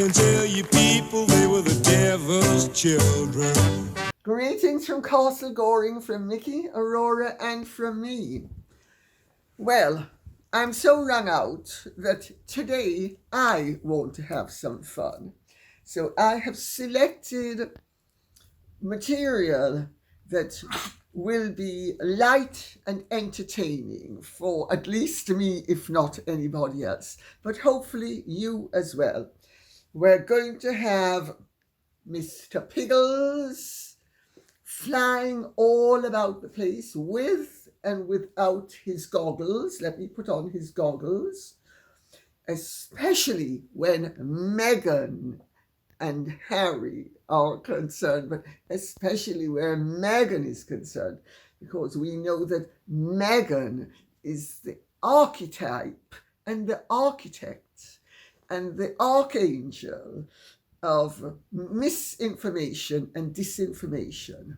can tell you people they were the devil's children. Greetings from Castle Goring, from Nikki, Aurora, and from me. Well, I'm so wrung out that today I want to have some fun. So I have selected material that will be light and entertaining for at least me, if not anybody else, but hopefully you as well. We're going to have Mr. Piggles flying all about the place with and without his goggles. Let me put on his goggles, especially when Meghan and Harry are concerned, but especially where Meghan is concerned, because we know that Meghan is the archetype and the architect and the archangel of misinformation and disinformation.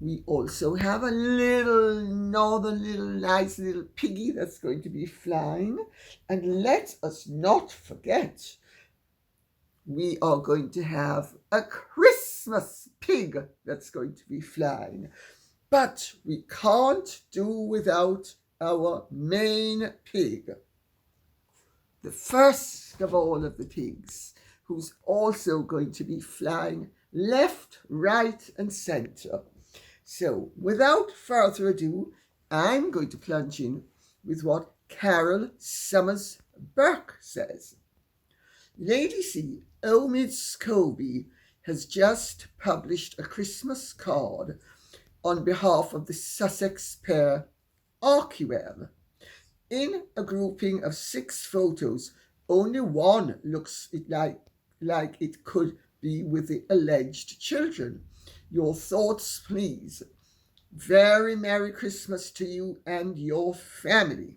We also have another little nice little piggy that's going to be flying. And let us not forget, we are going to have a Christmas pig that's going to be flying. But we can't do without our main pig. The first of all of the pigs, who's also going to be flying left, right, and center. So, without further ado, I'm going to plunge in with what Carol Summers Burke says. Lady C, Amid Scabies, has just published a Christmas card on behalf of the Sussex pair Archie. In a grouping of 6 photos, only one looks like it could be with the alleged children. Your thoughts, please. Very Merry Christmas to you and your family.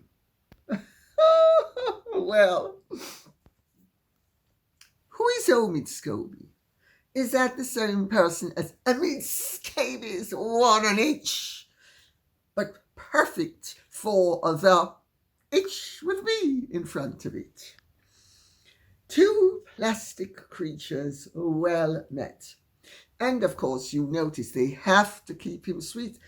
Well, who is Amid Scabies? Is that the same person as Amid Scabies, 1 on each? But perfect for the H with me in front of it. 2 plastic creatures well met. And of course, you notice they have to keep him sweet.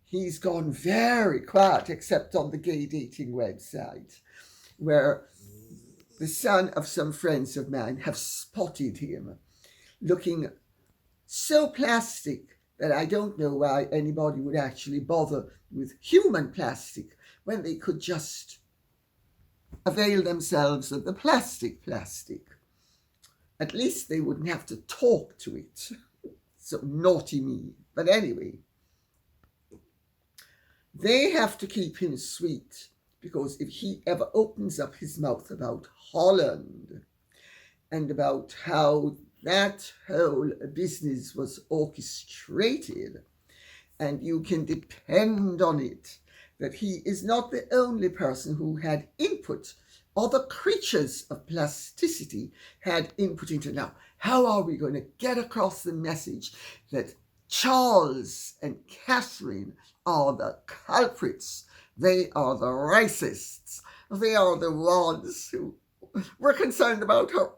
He's gone very quiet, except on the gay dating website, where the son of some friends of mine have spotted him, looking so plastic that I don't know why anybody would actually bother with human plastic when they could just avail themselves of the plastic. At least they wouldn't have to talk to it. So naughty me. But anyway, they have to keep him sweet, because if he ever opens up his mouth about Holland and about how that whole business was orchestrated, and you can depend on it that he is not the only person who had input. Other creatures of plasticity had input into. Now, how are we going to get across the message that Charles and Catherine are the culprits? They are the racists. They are the ones who were concerned about how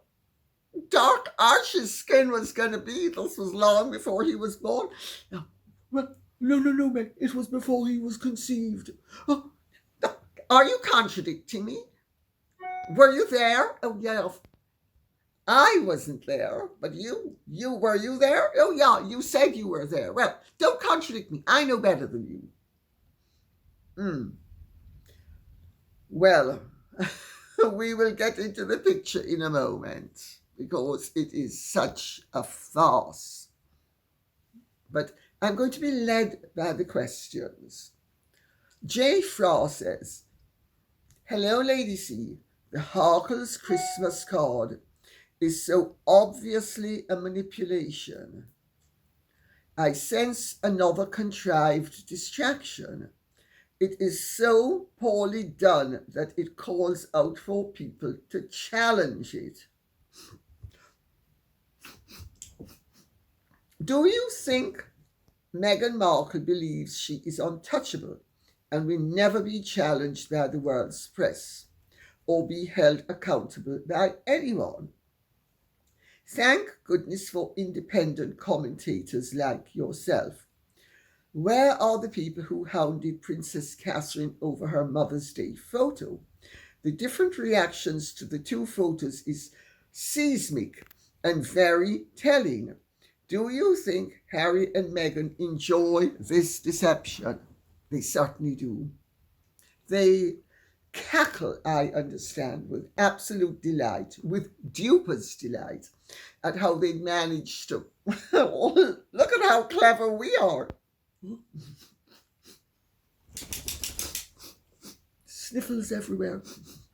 dark Archie's skin was going to be. This was long before he was born. Now, well, no, Meg. It was before he was conceived. Oh, are you contradicting me? Were you there? Oh, yeah. I wasn't there, but you were you there? Oh, yeah, you said you were there. Well, don't contradict me. I know better than you. Well, we will get into the picture in a moment, because it is such a farce. But I'm going to be led by the questions. J. Fra says, hello, Lady C. The Harkles Christmas card is so obviously a manipulation. I sense another contrived distraction. It is so poorly done that it calls out for people to challenge it. Do you think Meghan Markle believes she is untouchable and will never be challenged by the world's press or be held accountable by anyone? Thank goodness for independent commentators like yourself. Where are the people who hounded Princess Catherine over her Mother's Day photo? The different reactions to the two photos is seismic and very telling. Do you think Harry and Meghan enjoy this deception? They certainly do. They cackle, I understand, with absolute delight, with dupers' delight, at how they managed to. Look at how clever we are. Sniffles everywhere.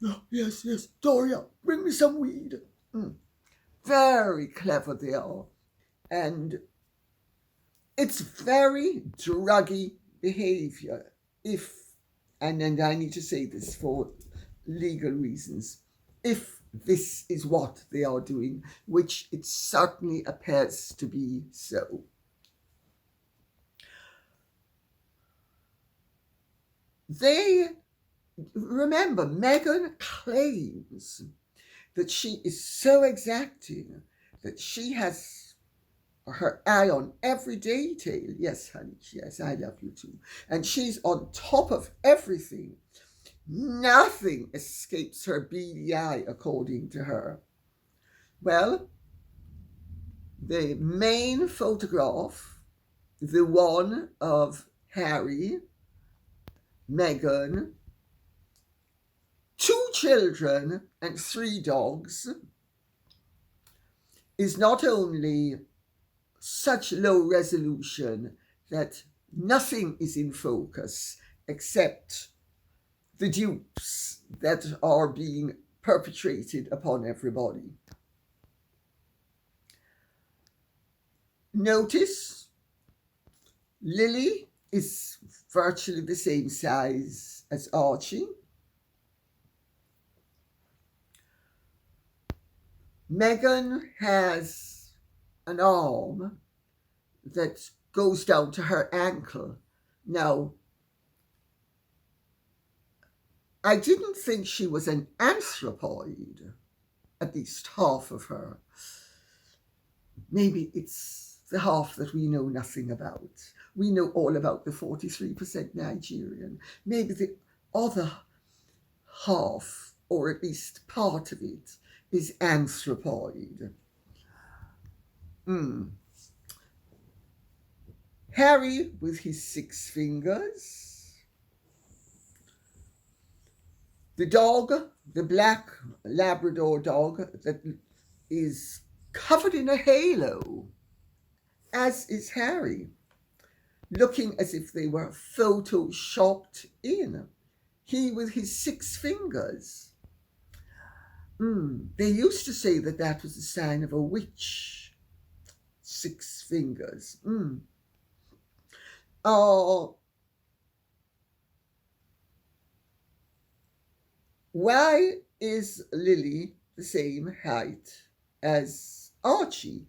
Oh, yes, yes. Doria, bring me some weed. Very clever they are. And it's very druggy behavior and I need to say this for legal reasons, if this is what they are doing, which it certainly appears to be so. Remember, Meghan claims that she is so exacting that she has her eye on every detail. Yes, honey, yes, I love you too. And she's on top of everything. Nothing escapes her beady eye, according to her. Well, the main photograph, the one of Harry, Meghan, 2 children and 3 dogs, is not only such low resolution that nothing is in focus except the dupes that are being perpetrated upon everybody. Notice Lily is virtually the same size as Archie. Meghan has an arm that goes down to her ankle. Now, I didn't think she was an anthropoid, at least half of her. Maybe it's the half that we know nothing about. We know all about the 43% Nigerian. Maybe the other half, or at least part of it, is anthropoid. Harry with his 6 fingers. The dog, the black Labrador dog that is covered in a halo, as is Harry, looking as if they were photoshopped in. He with his 6 fingers. They used to say that that was a sign of a witch. 6 fingers. Why is Lily the same height as Archie?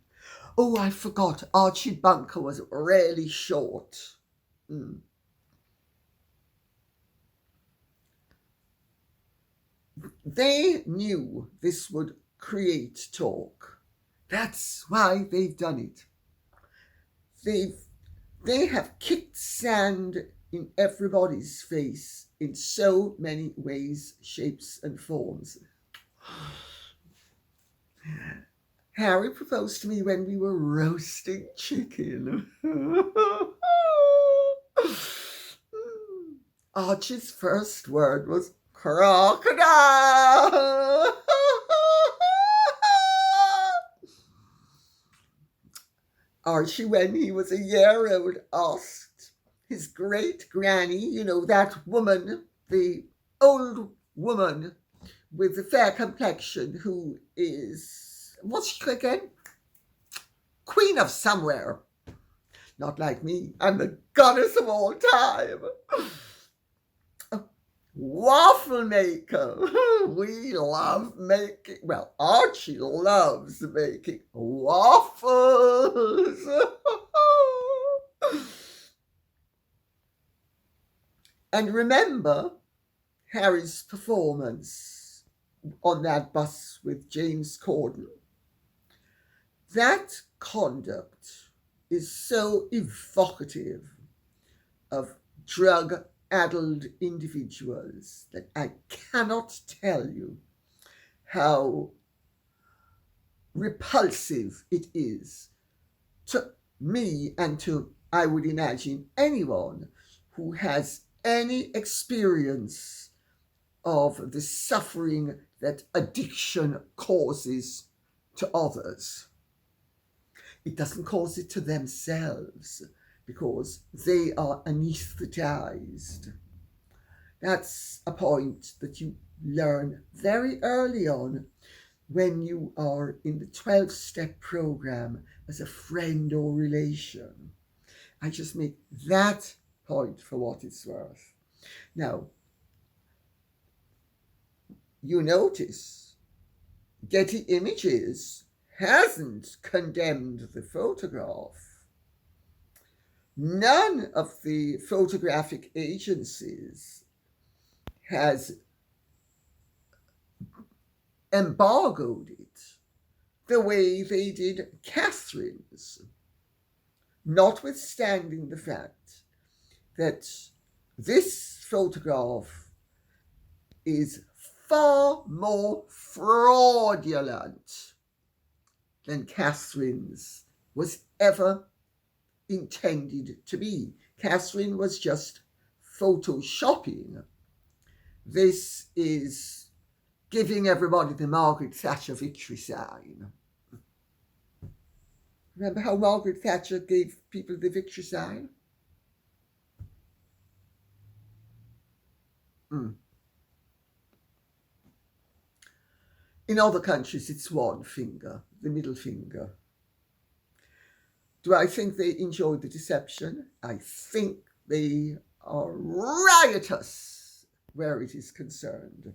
Oh, I forgot. Archie Bunker was really short. They knew this would create talk. That's why they've done it. They have kicked sand in everybody's face in so many ways, shapes, and forms. Harry proposed to me when we were roasting chicken. Archie's first word was crocodile. Archie, when he was a year old, asked his great granny, you know, that woman, the old woman with the fair complexion who is, what's she again? Queen of somewhere. Not like me. I'm the goddess of all time. Waffle maker. We love making, well, Archie loves making waffles. And remember Harry's performance on that bus with James Corden. That conduct is so evocative of drug-addled individuals that I cannot tell you how repulsive it is to me and to, I would imagine, anyone who has any experience of the suffering that addiction causes to others. It doesn't cause it to themselves because they are anesthetized. That's a point that you learn very early on when you are in the 12-step program as a friend or relation. I just make that point for what it's worth. Now, you notice Getty Images hasn't condemned the photograph. None of the photographic agencies has embargoed it the way they did Catherine's, notwithstanding the fact that this photograph is far more fraudulent than Catherine's was ever intended to be. Catherine was just photoshopping. This is giving everybody the Margaret Thatcher victory sign. Remember how Margaret Thatcher gave people the victory sign? In other countries, it's one finger, the middle finger. Do I think they enjoyed the deception? I think they are riotous where it is concerned.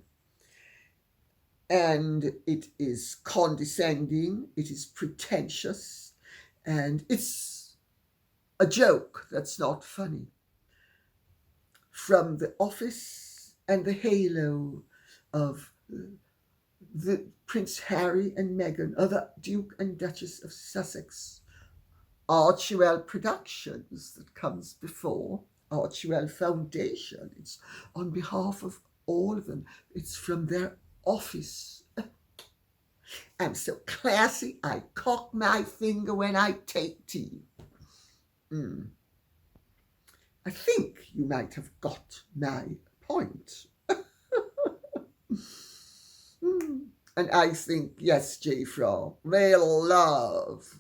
And it is condescending, it is pretentious, and it's a joke that's not funny. From the office and the halo of the Prince Harry and Meghan, or the Duke and Duchess of Sussex, Archie Productions that comes before, Archie Foundation. It's on behalf of all of them. It's from their office. I'm so classy, I cock my finger when I take tea. I think you might have got my point. And I think, yes, Jfra, they'll love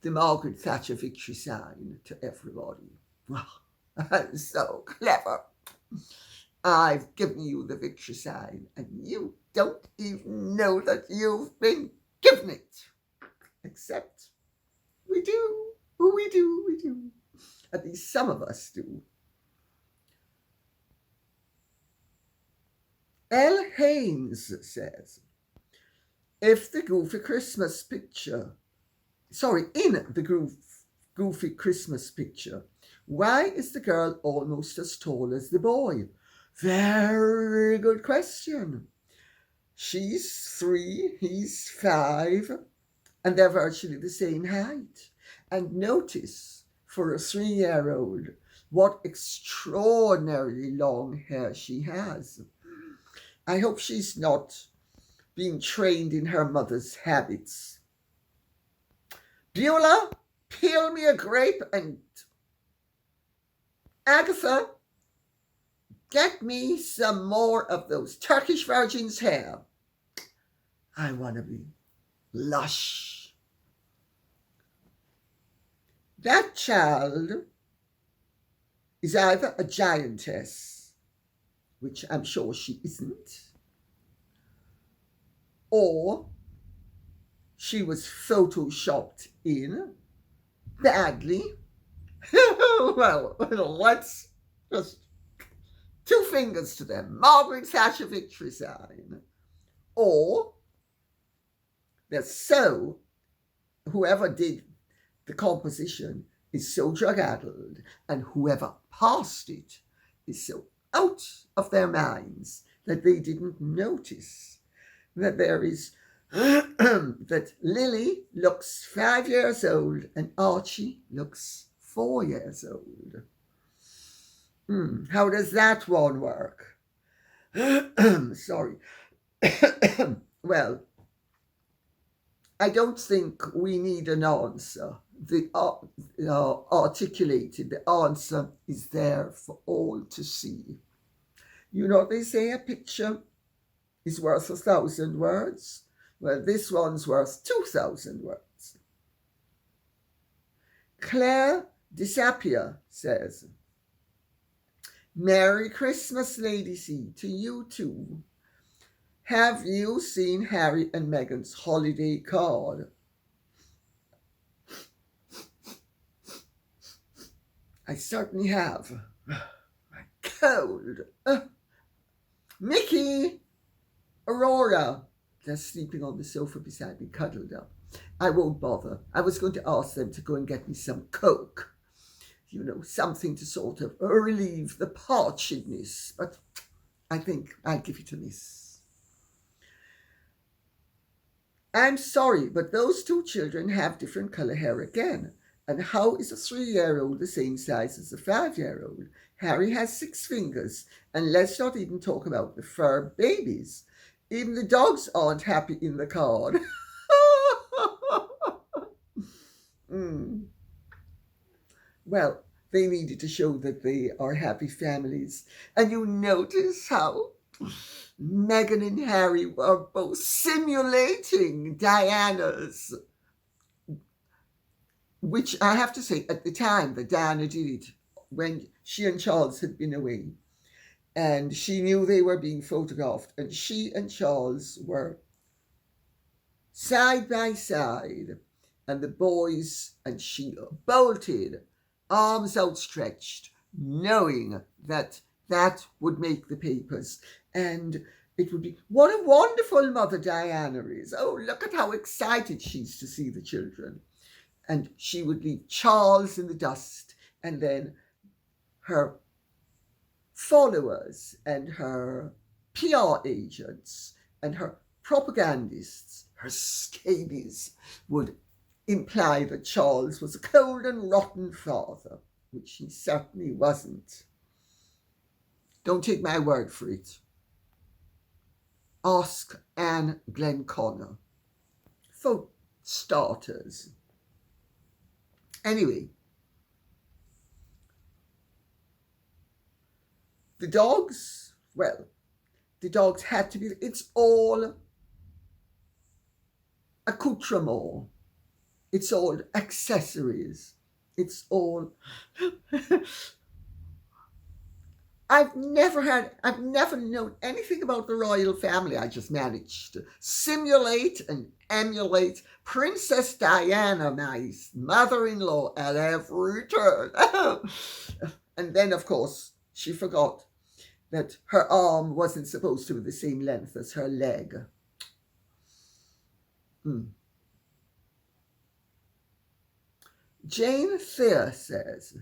the Margaret Thatcher victory sign to everybody. I'm so clever. I've given you the victory sign and you don't even know that you've been given it. Except we do. At least some of us do. L. Haynes says, in the goofy Christmas picture, why is the girl almost as tall as the boy? Very good question. She's 3, he's 5, and they're virtually the same height. And notice, for a 3-year-old, what extraordinarily long hair she has. I hope she's not being trained in her mother's habits. Beulah, peel me a grape, and Agatha, get me some more of those Turkish virgin's hair. I want to be lush. That child is either a giantess, which I'm sure she isn't, or she was photoshopped in badly. Well, let's just 2 fingers to them. Margaret Thatcher victory sign. Or whoever did the composition is so drug-addled, and whoever passed it is so out of their minds that they didn't notice that there is that Lily looks 5 years old and Archie looks 4 years old. How does that one work? Sorry. Well, I don't think we need an answer. The articulated, the answer is there for all to see. You know what they say, a picture is worth 1,000 words? Well, this one's worth 2,000 words. Claire Disapia says, Merry Christmas, Lady C, to you too. Have you seen Harry and Meghan's holiday card? I certainly have. My cold. Mickey, Aurora, they're sleeping on the sofa beside me, cuddled up. I won't bother. I was going to ask them to go and get me some Coke. You know, something to sort of relieve the parchedness. But I think I'll give it a miss. I'm sorry, but those two children have different color hair again. And how is a 3-year-old the same size as a 5-year-old? Harry has 6 fingers. And let's not even talk about the fur babies. Even the dogs aren't happy in the card. Well, they needed to show that they are happy families. And you notice how Meghan and Harry were both simulating Diana's, which I have to say, at the time that Diana did it, when she and Charles had been away, and she knew they were being photographed, and she and Charles were side by side, and the boys and she bolted, arms outstretched, knowing that that would make the papers. And it would be, what a wonderful mother Diana is. Oh, look at how excited she is to see the children. And she would leave Charles in the dust, and then her followers and her PR agents and her propagandists, her scabies, would imply that Charles was a cold and rotten father, which he certainly wasn't. Don't take my word for it. Ask Anne Glenconnor. For starters. Anyway, the dogs, well, the dogs had to be, it's all accoutrement. It's all accessories. It's all... I've never known anything about the royal family. I just managed to simulate and emulate Princess Diana, my mother-in-law, at every turn. And then, of course, she forgot that her arm wasn't supposed to be the same length as her leg. Jane Thayer says,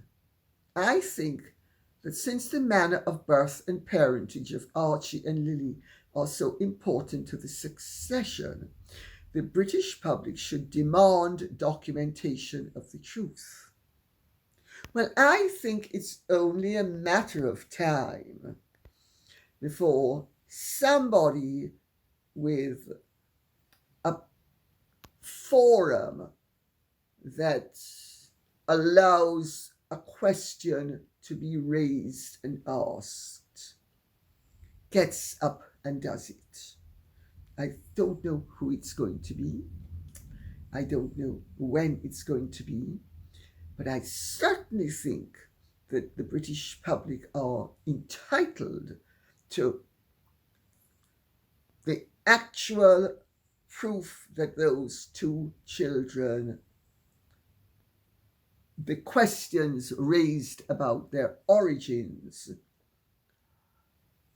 I think that since the manner of birth and parentage of Archie and Lily are so important to the succession, the British public should demand documentation of the truth. Well, I think it's only a matter of time before somebody with a forum that allows a question to be raised and asked gets up and does it. I don't know who it's going to be. I don't know when it's going to be. But I certainly think that the British public are entitled to the actual proof that those two children, the questions raised about their origins,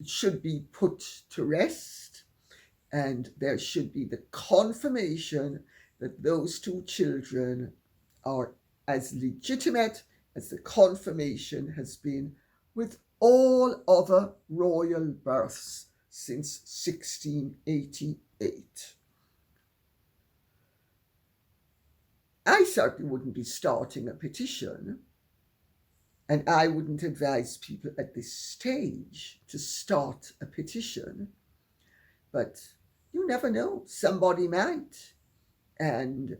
should be put to rest, and there should be the confirmation that those two children are as legitimate as the confirmation has been with all other royal births since 1688. I certainly wouldn't be starting a petition, and I wouldn't advise people at this stage to start a petition, but you never know, somebody might, and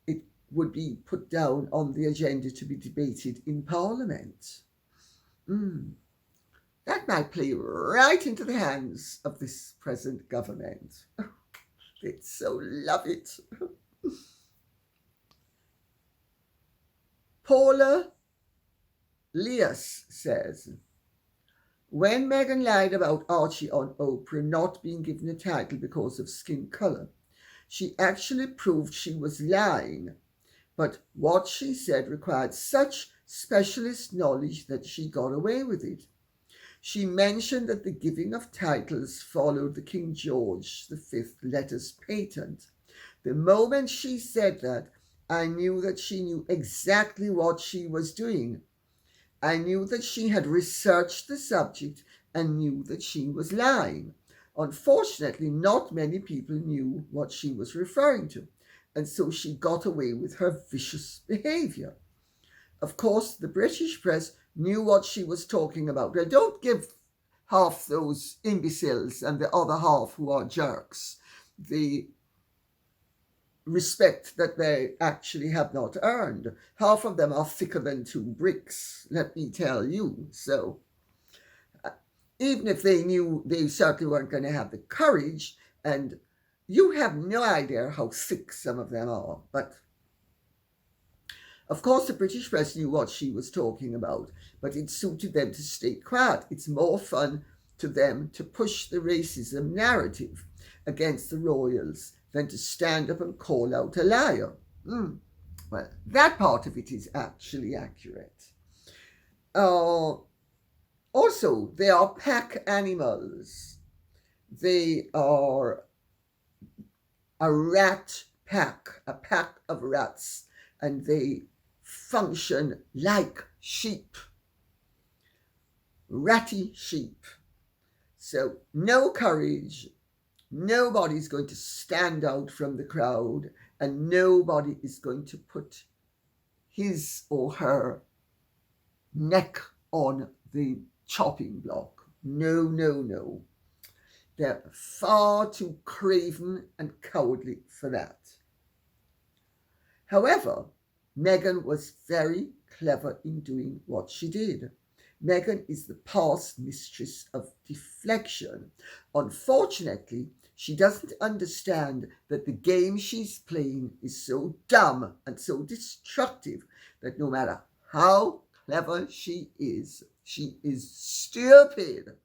it would be put down on the agenda to be debated in Parliament. That might play right into the hands of this present government. They'd so love it. Paula Leas says, when Meghan lied about Archie on Oprah not being given a title because of skin colour, she actually proved she was lying, but what she said required such specialist knowledge that she got away with it. She mentioned that the giving of titles followed the King George V letters patent. The moment she said that, I knew that she knew exactly what she was doing. I knew that she had researched the subject and knew that she was lying. Unfortunately, not many people knew what she was referring to, and so she got away with her vicious behavior. Of course, the British press knew what she was talking about. They don't give half those imbeciles and the other half who are jerks the respect that they actually have not earned. Half of them are thicker than two bricks, let me tell you. So even if they knew, they certainly weren't going to have the courage, and you have no idea how thick some of them are. But of course, the British press knew what she was talking about, but it suited them to stay quiet. It's more fun to them to push the racism narrative against the royals than to stand up and call out a liar. Well, that part of it is actually accurate. Also, they are pack animals. They are a rat pack, a pack of rats, and they function like sheep, ratty sheep. So no courage, nobody's going to stand out from the crowd, and nobody is going to put his or her neck on the chopping block. No, no, no. They're far too craven and cowardly for that. However, Meghan was very clever in doing what she did. Meghan is the past mistress of deflection. Unfortunately, she doesn't understand that the game she's playing is so dumb and so destructive that no matter how clever she is stupid.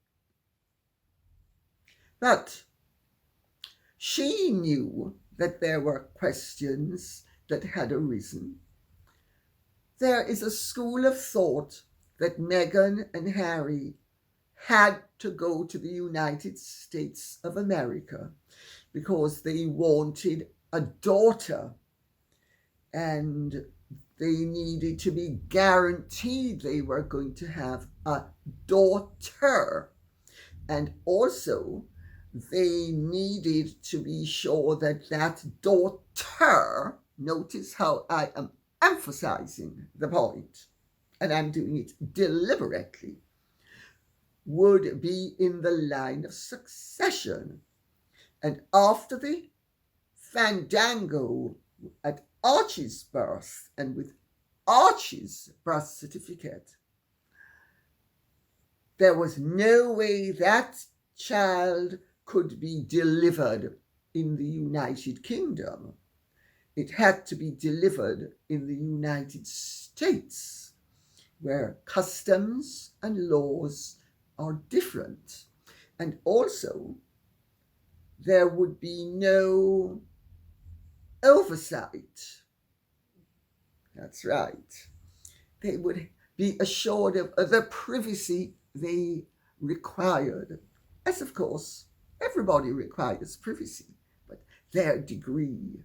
But she knew that there were questions that had arisen. There is a school of thought that Meghan and Harry had to go to the United States of America because they wanted a daughter, and they needed to be guaranteed they were going to have a daughter. And also, they needed to be sure that that daughter, notice how I am emphasizing the point, and I'm doing it deliberately, would be in the line of succession. And after the fandango at Archie's birth, and with Archie's birth certificate, there was no way that child could be delivered in the United Kingdom. It had to be delivered in the United States, where customs and laws are different. And also, there would be no oversight. That's right. They would be assured of the privacy they required, as of course everybody requires privacy, but their degree.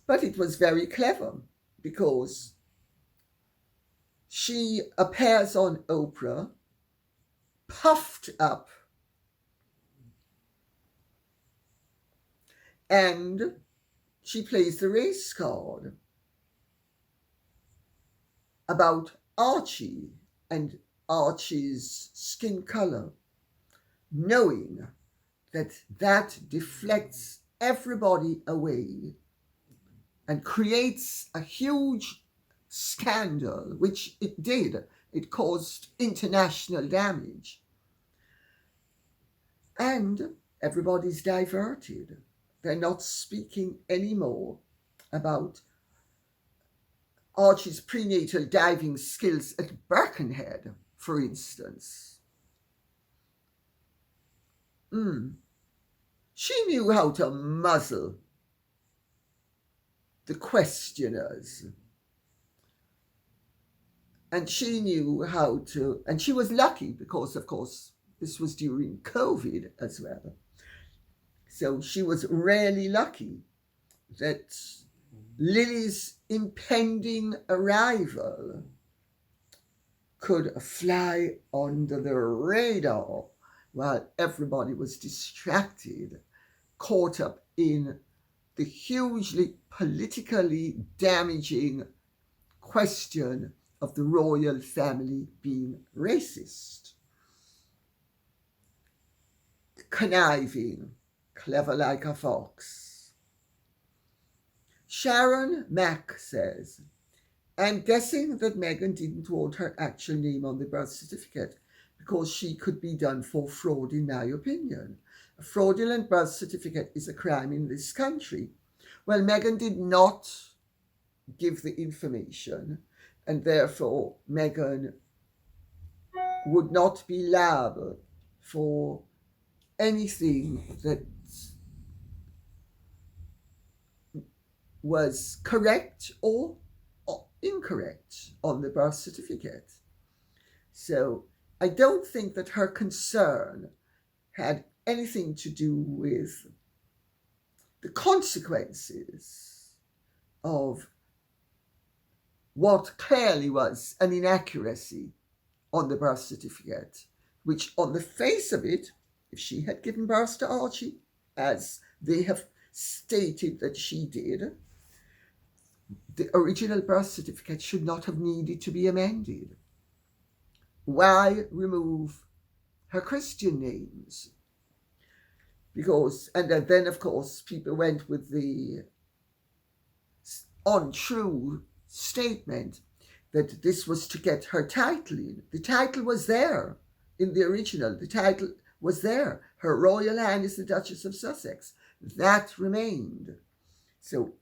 But it was very clever because she appears on Oprah puffed up and she plays the race card about Archie and Archie's skin color, knowing that that deflects everybody away and creates a huge scandal, which it did. It caused international damage. And everybody's diverted. They're not speaking anymore about Archie's prenatal diving skills at Birkenhead, for instance. She knew how to muzzle the questioners. And she knew how to, and she was lucky because, of course, this was during COVID as well. So she was really lucky that Lily's impending arrival could fly under the radar while everybody was distracted, caught up in the hugely politically damaging question of the royal family being racist. Conniving, clever like a fox. Sharon Mack says, I'm guessing that Meghan didn't want her actual name on the birth certificate because she could be done for fraud, in my opinion. A fraudulent birth certificate is a crime in this country. Well, Meghan did not give the information, and therefore Meghan would not be liable for anything that was correct or incorrect on the birth certificate. So I don't think that her concern had anything to do with the consequences of what clearly was an inaccuracy on the birth certificate, which on the face of it, if she had given birth to Archie, as they have stated that she did, the original birth certificate should not have needed to be amended. Why remove her Christian names? Because, and then of course people went with the untrue statement that this was to get her title in. The title was there in the original. The title was there. Her Royal Highness the Duchess of Sussex. That remained. So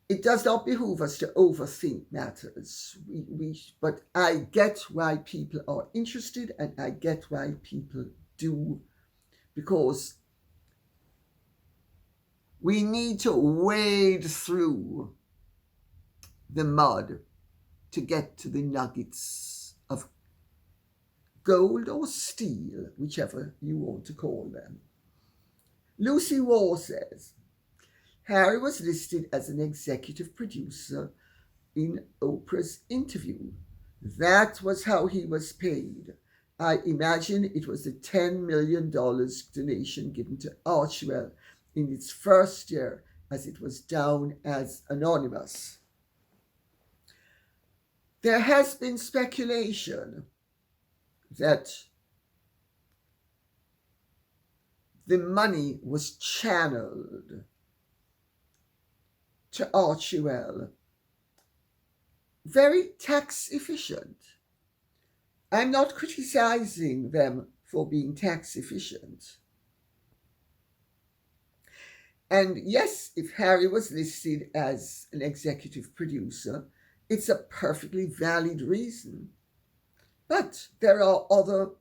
it does not behoove us to overthink matters. But I get why people are interested, and I get why people do, because we need to wade through the mud to get to the nuggets of gold or steel, whichever you want to call them. Lucy Waugh says, Harry was listed as an executive producer in Oprah's interview. That was how he was paid. I imagine it was the $10 million donation given to Archie in its first year, as it was down as anonymous. There has been speculation that the money was channeled to Archie, very tax efficient. I'm not criticizing them for being tax efficient. And yes, if Harry was listed as an executive producer, it's a perfectly valid reason. But there are other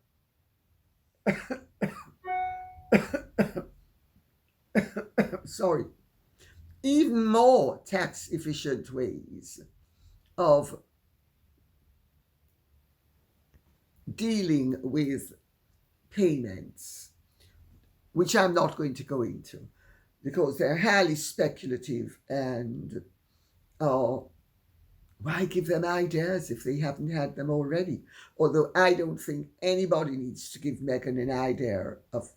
even more tax efficient ways of dealing with payments, which I'm not going to go into because they're highly speculative, and why give them ideas if they haven't had them already? Although I don't think anybody needs to give Meghan an idea of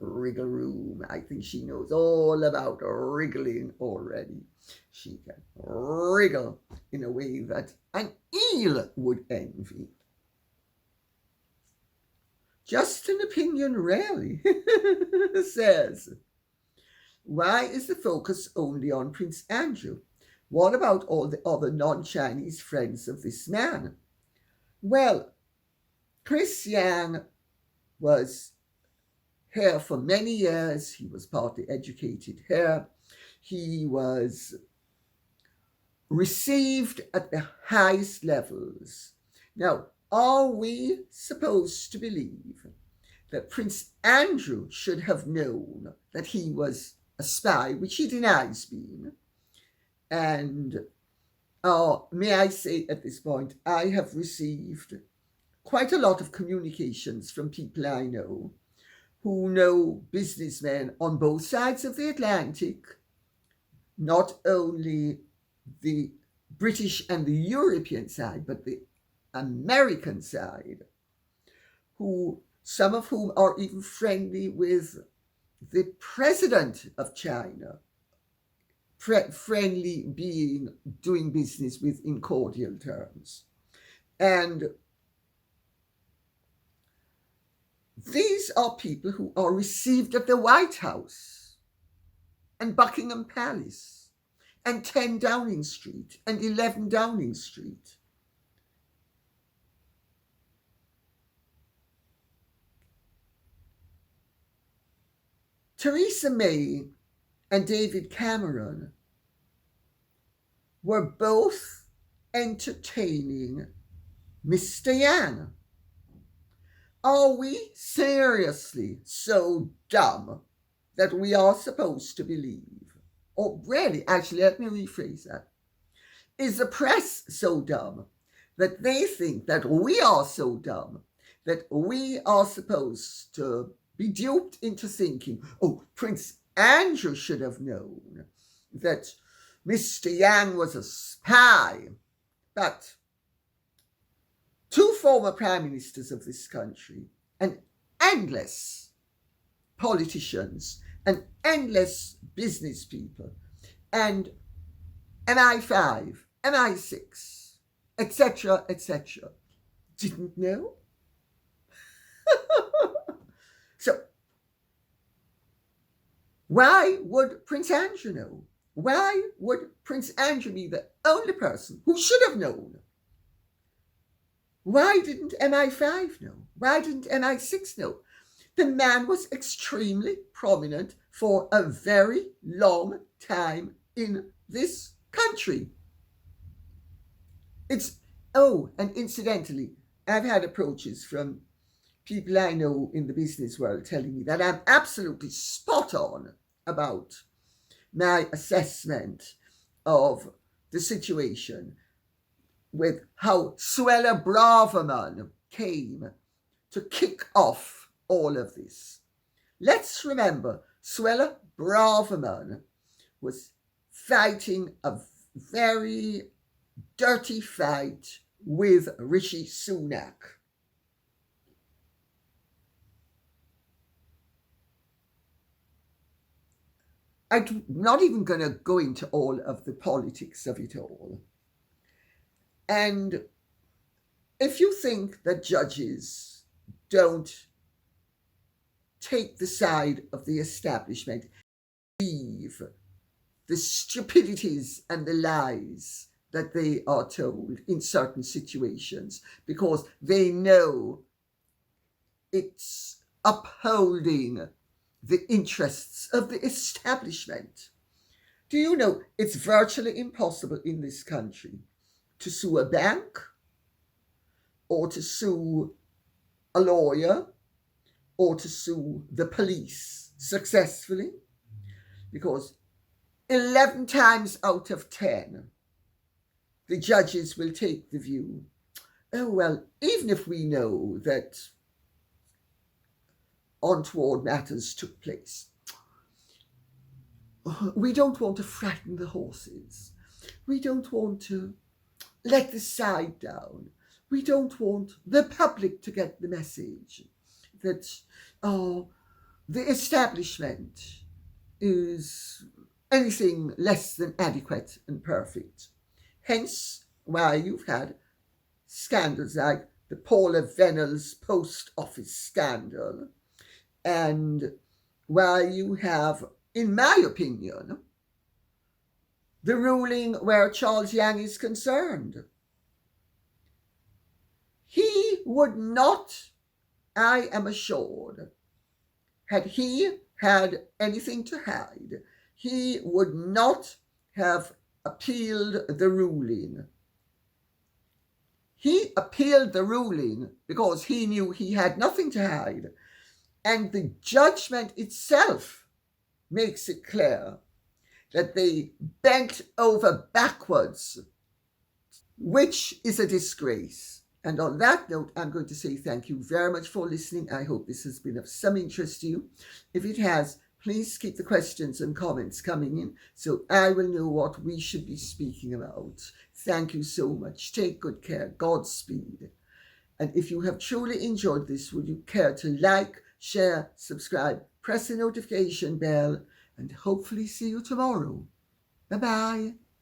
wriggle room. I think she knows all about wriggling already. She can wriggle in a way that an eel would envy. Just an opinion, really, says. Why is the focus only on Prince Andrew? What about all the other non-Chinese friends of this man? Well, Chris Yang was here for many years. He was partly educated here. He was received at the highest levels. Now, are we supposed to believe that Prince Andrew should have known that he was a spy, which he denies being? And may I say at this point, I have received quite a lot of communications from people I know who know businessmen on both sides of the Atlantic, not only the British and the European side, but the American side, some of whom are even friendly with the president of China, friendly being doing business with in cordial terms. And these are people who are received at the White House and Buckingham Palace and 10 Downing Street and 11 Downing Street. Theresa May and David Cameron were both entertaining Mr. Yang. Are we seriously so dumb that we are supposed to believe? Or really, actually, let me rephrase that. Is the press so dumb that they think that we are so dumb that we are supposed to be duped into thinking, oh, Prince Andrew should have known that Mr. Yang was a spy? But two former prime ministers of this country and endless politicians and endless business people and MI5, MI6, etc., didn't know? So, why would Prince Andrew know? Why would Prince Andrew be the only person who should have known? Why didn't MI5 know? Why didn't MI6 know? The man was extremely prominent for a very long time in this country. And incidentally, I've had approaches from people I know in the business world telling me that I'm absolutely spot on about my assessment of the situation with how Suella Braverman came to kick off all of this. Let's remember, Suella Braverman was fighting a very dirty fight with Rishi Sunak. I'm not even going to go into all of the politics of it all. And if you think that judges don't take the side of the establishment, believe the stupidities and the lies that they are told in certain situations because they know it's upholding the interests of the establishment. Do you know it's virtually impossible in this country to sue a bank or to sue a lawyer or to sue the police successfully? Because 11 times out of 10, the judges will take the view, oh, well, even if we know that untoward matters took place, we don't want to frighten the horses. We don't want to let the side down. We don't want the public to get the message that, the establishment is anything less than adequate and perfect. Hence why you've had scandals like the Paula Venables post office scandal, and why you have, in my opinion, the ruling where Charles Yang is concerned. He would not, I am assured, had he had anything to hide, he would not have appealed the ruling. He appealed the ruling because he knew he had nothing to hide, and the judgment itself makes it clear that they bent over backwards, which is a disgrace. And on that note, I'm going to say thank you very much for listening. I hope this has been of some interest to you. If it has, please keep the questions and comments coming in so I will know what we should be speaking about. Thank you so much. Take good care. Godspeed. And if you have truly enjoyed this, would you care to like, share, subscribe, press the notification bell, and hopefully see you tomorrow. Bye-bye.